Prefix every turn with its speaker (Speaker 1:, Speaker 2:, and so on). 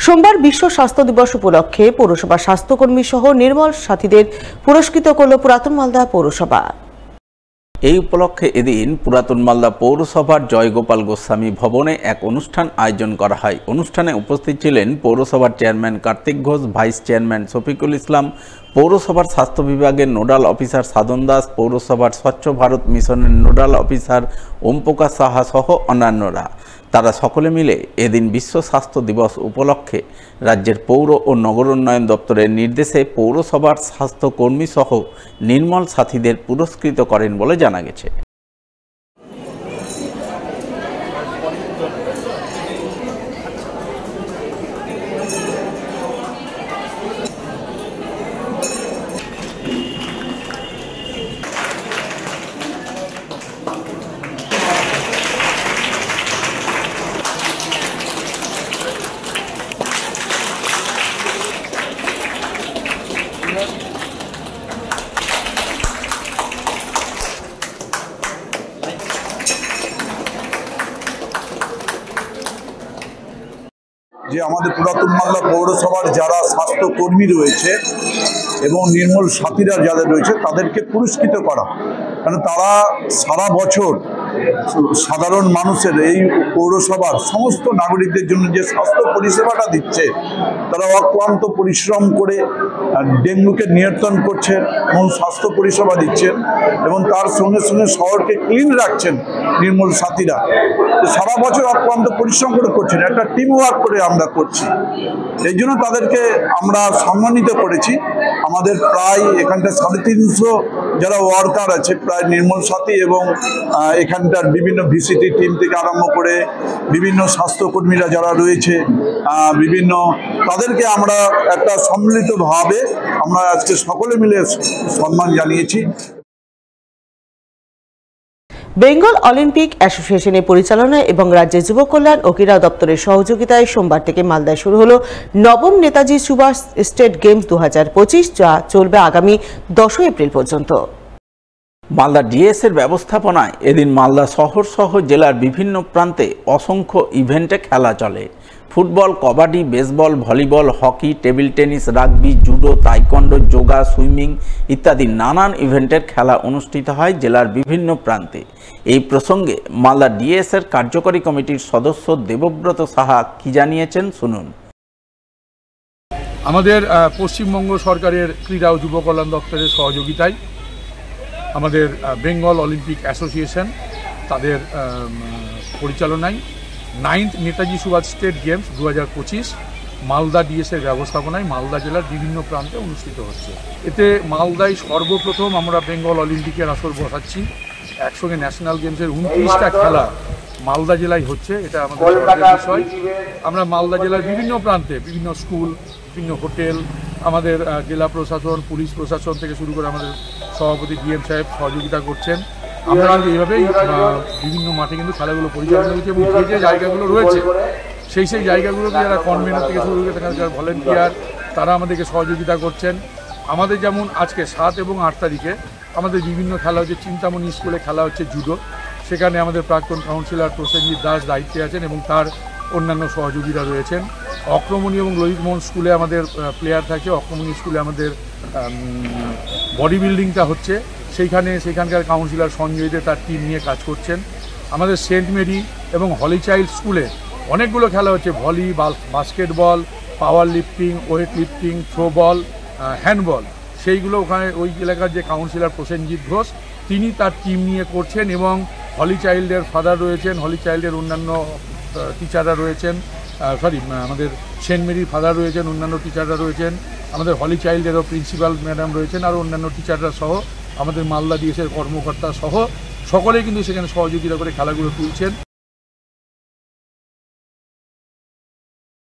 Speaker 1: সোমবার বিশ্ব স্বাস্থ্য দিবস উপলক্ষে পৌরসভা স্বাস্থ্যকর্মী সহ নির্মল সাথীদের পুরস্কৃত করল পুরাতন মালদা পৌরসভা।
Speaker 2: এই উপলক্ষে এদিন পুরাতন মালদা পৌরসভার জয়গোপাল গোস্বামী ভবনে এক অনুষ্ঠান আয়োজন করা হয়। অনুষ্ঠানে উপস্থিত ছিলেন পৌরসভার chairman Kartik Ghosh, vice chairman Shafiqul Islam, পৌরসভার স্বাস্থ্য বিভাগের নোডাল অফিসার সাধন দাস, পৌরসভার স্বচ্ছ ভারত মিশনের নোডাল অফিসার ওম প্রকাশ সাহা সহ অন্যান্যরা। তারা সকলে মিলে এদিন বিশ্ব স্বাস্থ্য দিবস উপলক্ষে রাজ্যের পৌর ও নগর উন্নয়ন দপ্তরের নির্দেশে পৌরসভার স্বাস্থ্যকর্মী সহ নির্মল সাথীদের পুরস্কৃত করেন বলে জানা গেছে।
Speaker 3: যে আমাদের পুরাতন মালদা পৌরসভার যারা স্বাস্থ্যকর্মী রয়েছে এবং নির্মল সাথীরা যাদের রয়েছে তাদেরকে পুরস্কৃত করা, কারণ তারা সারা বছর সাধারণ মানুষের এই পৌরসভার সমস্ত নাগরিকদের জন্য যে স্বাস্থ্য পরিষেবাটা দিচ্ছে, তারা অক্লান্ত পরিশ্রম করে ডেঙ্গুকে নিয়ন্ত্রণ করছেন এবং স্বাস্থ্য পরিষেবা দিচ্ছেন এবং তার সঙ্গে সঙ্গে শহরকে ক্লিন রাখছেন। নির্মল সাথীরা সারা বছর অক্লান্ত পরিশ্রম করে করছেন, একটা টিম ওয়ার্ক করে আমরা করছি। এই জন্য তাদেরকে আমরা সম্মানিত করেছি। আমাদের প্রায় এখানটা 350 যারা ওয়ার্কার আছে, প্রায় নির্মল সাথী এবং এখানটার বিভিন্ন ভিসিটি টিম থেকে আরম্ভ করে বিভিন্ন স্বাস্থ্যকর্মীরা যারা রয়েছে বিভিন্ন, তাদেরকে আমরা একটা সম্মিলিতভাবে আমরা আজকে সকলে মিলে সম্মান জানিয়েছি।
Speaker 1: বেঙ্গল অলিম্পিক অ্যাসোসিয়েশনের পরিচালনায় এবং রাজ্যের যুব কল্যাণ ও ক্রীড়া দপ্তরের সহযোগিতায় সোমবার থেকে মালদায় শুরু হলো নবম নেতাজি সুভাষ স্টেট গেমস 2025, যা চলবে আগামী 10 এপ্রিল পর্যন্ত।
Speaker 2: মালদা ডিএসের ব্যবস্থাপনায় এদিন মালদা শহর সহ জেলার বিভিন্ন প্রান্তে অসংখ্য ইভেন্টে খেলা চলে। Football, kabaddi, baseball, volleyball, hockey, table tennis, rugby, judo, taekwondo, yoga, swimming ইত্যাদি নানান ইভেন্টের খেলা অনুষ্ঠিত হয় জেলার বিভিন্ন প্রান্তে। এই প্রসঙ্গে মালদা ডিএসের কার্যকরী কমিটির সদস্য দেবব্রত সাহা কি জানিয়েছেন শুনুন।
Speaker 4: আমাদের পশ্চিমবঙ্গ সরকারের ক্রীড়া ও যুব কল্যাণ দপ্তরের সহযোগিতায় আমাদের বেঙ্গল অলিম্পিক অ্যাসোসিয়েশন তাদের পরিচালনায় 9th Netaji Subhash state games 2025 Malda ডিএসের ব্যবস্থাপনায় মালদা জেলার বিভিন্ন প্রান্তে অনুষ্ঠিত হচ্ছে। এতে মালদায় সর্বপ্রথম আমরা বেঙ্গল অলিম্পিকের আসর বসাচ্ছি। একসঙ্গে ন্যাশনাল গেমসের 29টা খেলা মালদা জেলায় হচ্ছে, এটা আমাদের বিষয়। আমরা মালদা জেলার বিভিন্ন প্রান্তে বিভিন্ন স্কুল, বিভিন্ন হোটেল, আমাদের জেলা প্রশাসন, পুলিশ প্রশাসন থেকে শুরু করে আমাদের সভাপতি ডিএম সাহেব সহযোগিতা করছেন। আমরা এইভাবেই বিভিন্ন মাঠে কিন্তু খেলাগুলো পরিচালনা হচ্ছে এবং যে জায়গাগুলো রয়েছে সেই জায়গাগুলোতে যারা কনভেনার থেকে শুরু করে যারা ভলেন্টিয়ার, তারা আমাদেরকে সহযোগিতা করছেন। আমাদের যেমন আজকে 7 এবং 8 তারিখে আমাদের বিভিন্ন খেলা হচ্ছে। চিন্তামণি স্কুলে খেলা হচ্ছে জুডো, সেখানে আমাদের প্রাক্তন কাউন্সিলর প্রসেনজিৎ দাস দায়িত্বে আছেন এবং তার অন্যান্য সহযোগীরা রয়েছেন। অক্রমণী এবং লোহিত মোহন স্কুলে আমাদের প্লেয়ার থাকে। অক্রমণী স্কুলে আমাদের বডি বিল্ডিংটা হচ্ছে, সেইখানকার কাউন্সিলর সঞ্জয় দে তার টিম নিয়ে কাজ করছেন। আমাদের সেন্ট মেরি এবং হলি চাইল্ড স্কুলে অনেকগুলো খেলা হচ্ছে। ভলি, বাস্কেটবল, পাওয়ার lifting, weight lifting, throwball, handball, সেইগুলো ওখানে ওই এলাকার যে কাউন্সিলর প্রসেনজিৎ ঘোষ তিনি তার টিম নিয়ে করছেন। এবং হলি চাইল্ডের ফাদার রয়েছেন, হলি চাইল্ডের অন্যান্য টিচাররা রয়েছেন, আমাদের সেন্ট মেরির ফাদার রয়েছেন, অন্যান্য টিচাররা রয়েছেন, আমাদের হলি চাইল্ডেরও প্রিন্সিপাল ম্যাডাম রয়েছেন, আর অন্যান্য টিচাররা সহ আমাদের মালদা ডিএসের কর্মকর্তা সহ সকলেই কিন্তু সেখানে সহযোগিতা করে খেলাগুলো তুলছেন।